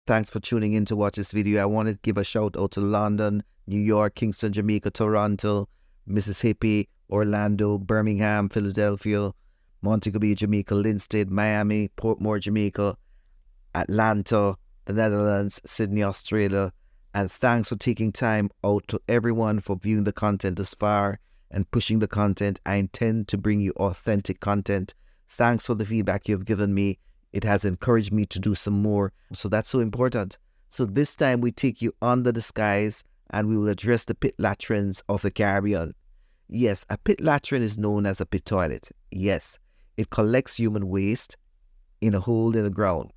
Thanks for tuning in to watch this video. I wanted to give a shout out to London, New York, Kingston, Jamaica, Toronto, Mississippi, Orlando, Birmingham, Philadelphia, Montego Bay, Jamaica, Linstead, Miami, Portmore, Jamaica, Atlanta, the Netherlands, Sydney, Australia. And thanks for taking time out to everyone for viewing the content thus far and pushing the content. I intend to bring you authentic content. Thanks for the feedback you've given me. It has encouraged me to do some more. So that's so important. So this time we take you under the skies and we will address the pit latrines of the Caribbean. Yes, a pit latrine is known as a pit toilet. Yes, it collects human waste in a hole in the ground.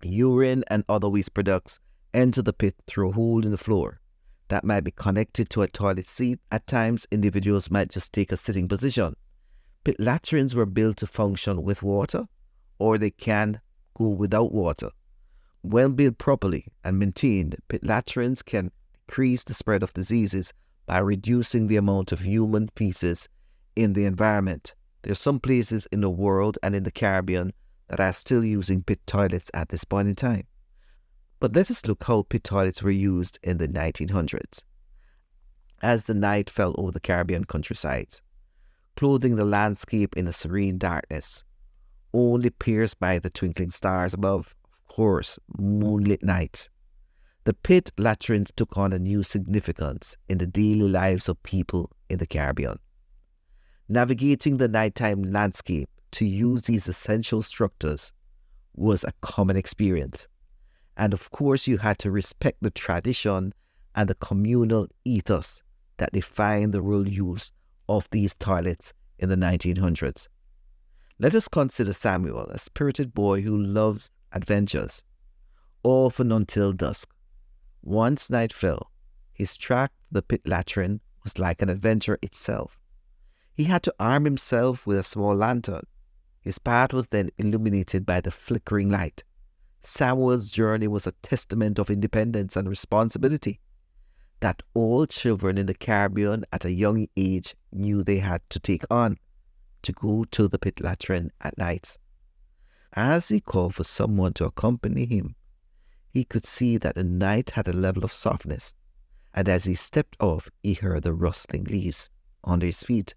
Urine and other waste products enter the pit through a hole in the floor that might be connected to a toilet seat. At times, individuals might just take a sitting position. Pit latrines were built to function with water, or they can go without water. When built properly and maintained, pit latrines can decrease the spread of diseases by reducing the amount of human feces in the environment. There are some places in the world and in the Caribbean that are still using pit toilets at this point in time. But let us look how pit toilets were used in the 1900s. As the night fell over the Caribbean countrysides, clothing the landscape in a serene darkness, only pierced by the twinkling stars above, of course, moonlit nights, the pit latrines took on a new significance in the daily lives of people in the Caribbean. Navigating the nighttime landscape to use these essential structures was a common experience. And of course, you had to respect the tradition and the communal ethos that defined the real use of these toilets in the 1900s. Let us consider Samuel, a spirited boy who loves adventures, often until dusk. Once night fell, his track to the pit latrine was like an adventure itself. He had to arm himself with a small lantern. His path was then illuminated by the flickering light. Samuel's journey was a testament of independence and responsibility that all children in the Caribbean at a young age knew they had to take on to go to the pit latrine at night. As he called for someone to accompany him, he could see that the night had a level of softness, and as he stepped off, he heard the rustling leaves under his feet.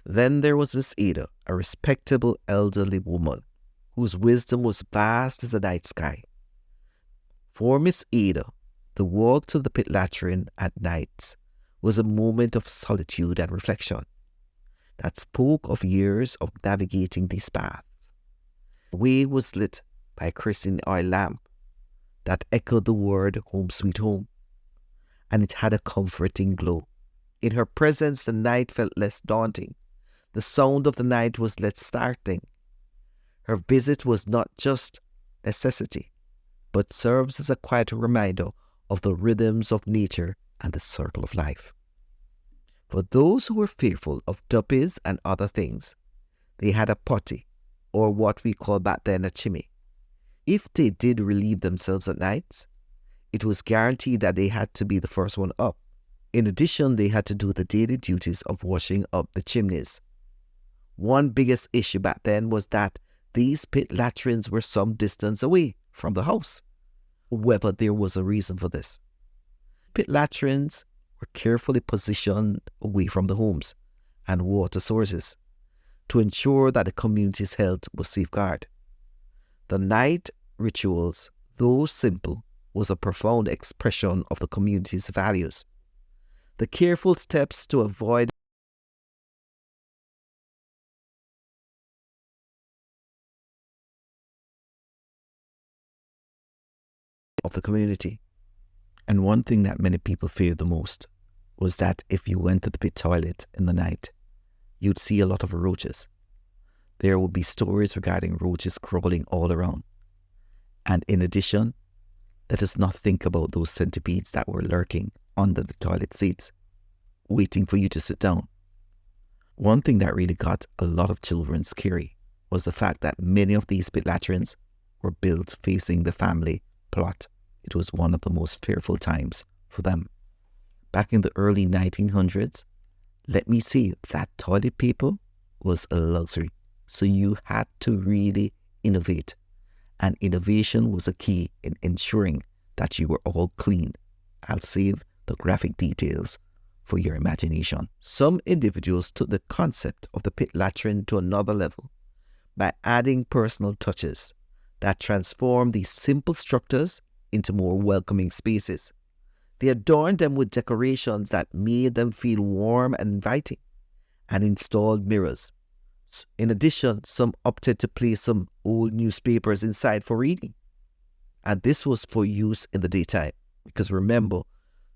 Then there was Miss Ada, a respectable elderly woman, whose wisdom was vast as the night sky. For Miss Ada, the walk to the pit latrine at night was a moment of solitude and reflection that spoke of years of navigating these paths. The way was lit by a kerosene oil lamp that echoed the word "Home Sweet Home," and it had a comforting glow. In her presence, the night felt less daunting. The sound of the night was less startling. Her visit was not just necessity, but serves as a quiet reminder of the rhythms of nature and the circle of life. For those who were fearful of duppies and other things, they had a potty, or what we call back then a chimney. If they did relieve themselves at night, it was guaranteed that they had to be the first one up. In addition, they had to do the daily duties of washing up the chimneys. One biggest issue back then was that these pit latrines were some distance away from the house, whether there was a reason for this. Pit latrines were carefully positioned away from the homes and water sources to ensure that the community's health was safeguarded. The night rituals, though simple, was a profound expression of the community's values. The careful steps to avoid of the community. And one thing that many people feared the most was that if you went to the pit toilet in the night, you'd see a lot of roaches. There would be stories regarding roaches crawling all around. And in addition, let us not think about those centipedes that were lurking under the toilet seats, waiting for you to sit down. One thing that really got a lot of children scary was the fact that many of these pit latrines were built facing the family plot. It was one of the most fearful times for them. Back in the early 1900s, let me say that toilet paper was a luxury. So you had to really innovate and innovation was a key in ensuring that you were all clean. I'll save the graphic details for your imagination. Some individuals took the concept of the pit latrine to another level by adding personal touches that transformed these simple structures into more welcoming spaces. They adorned them with decorations that made them feel warm and inviting, and installed mirrors. In addition, some opted to place some old newspapers inside for reading. And this was for use in the daytime, because remember,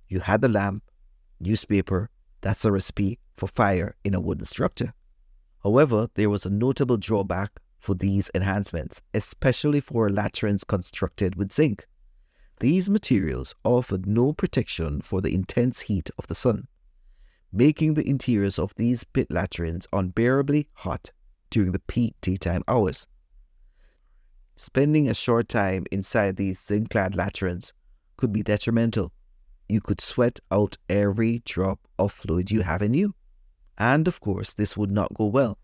you had the lamp, newspaper, that's a recipe for fire in a wooden structure. However, there was a notable drawback for these enhancements, especially for latrines constructed with zinc. These materials offered no protection for the intense heat of the sun, making the interiors of these pit latrines unbearably hot during the peak daytime hours. Spending a short time inside these zinc-clad latrines could be detrimental. You could sweat out every drop of fluid you have in you. And of course, this would not go well.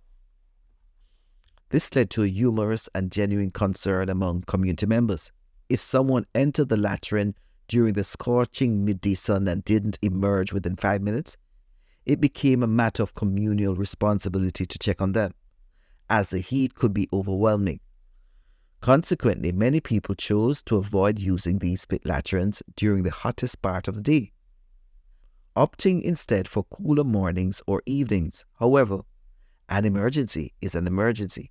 This led to a humorous and genuine concern among community members. If someone entered the latrine during the scorching midday sun and didn't emerge within 5 minutes, it became a matter of communal responsibility to check on them, as the heat could be overwhelming. Consequently, many people chose to avoid using these pit latrines during the hottest part of the day, opting instead for cooler mornings or evenings. However, an emergency is an emergency.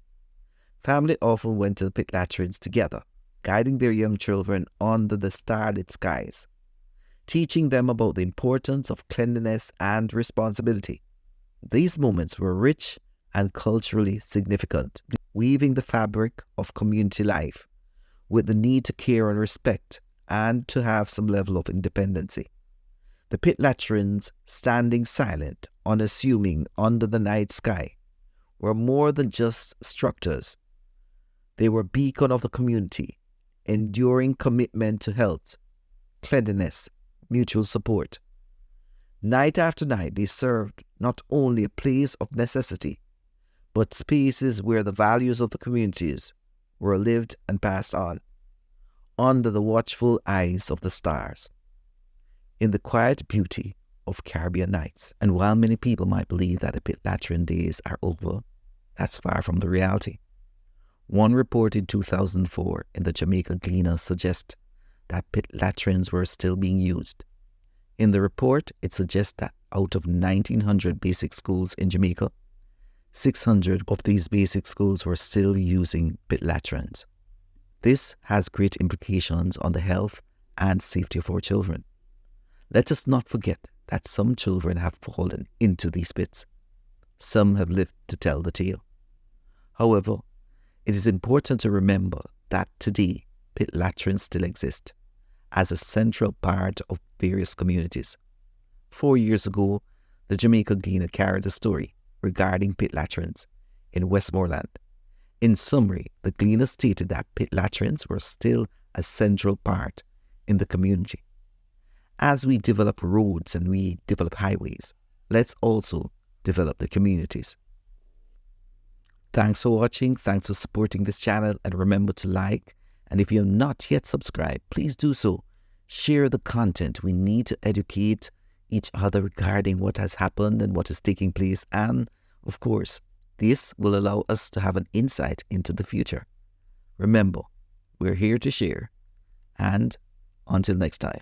Family often went to the pit latrines together, guiding their young children under the starlit skies, teaching them about the importance of cleanliness and responsibility. These moments were rich and culturally significant, weaving the fabric of community life with the need to care and respect and to have some level of independency. The pit latrines, standing silent, unassuming under the night sky, were more than just structures. They were a beacon of the community, enduring commitment to health, cleanliness, mutual support. Night after night, they served not only a place of necessity, but spaces where the values of the communities were lived and passed on, under the watchful eyes of the stars, in the quiet beauty of Caribbean nights. And while many people might believe that the pit latrine days are over, that's far from the reality. One report in 2004 in the Jamaica Gleaner suggests that pit latrines were still being used. In the report, it suggests that out of 1,900 basic schools in Jamaica, 600 of these basic schools were still using pit latrines. This has great implications on the health and safety of our children. Let us not forget that some children have fallen into these pits. Some have lived to tell the tale. However, it is important to remember that today, pit latrines still exist as a central part of various communities. 4 years ago, the Jamaica Gleaner carried a story regarding pit latrines in Westmoreland. In summary, the Gleaner stated that pit latrines were still a central part in the community. As we develop roads and we develop highways, let's also develop the communities. Thanks for watching, thanks for supporting this channel, and remember to like, and if you're not yet subscribed, please do so. Share the content. We need to educate each other regarding what has happened and what is taking place, and of course, this will allow us to have an insight into the future. Remember, we're here to share, and until next time.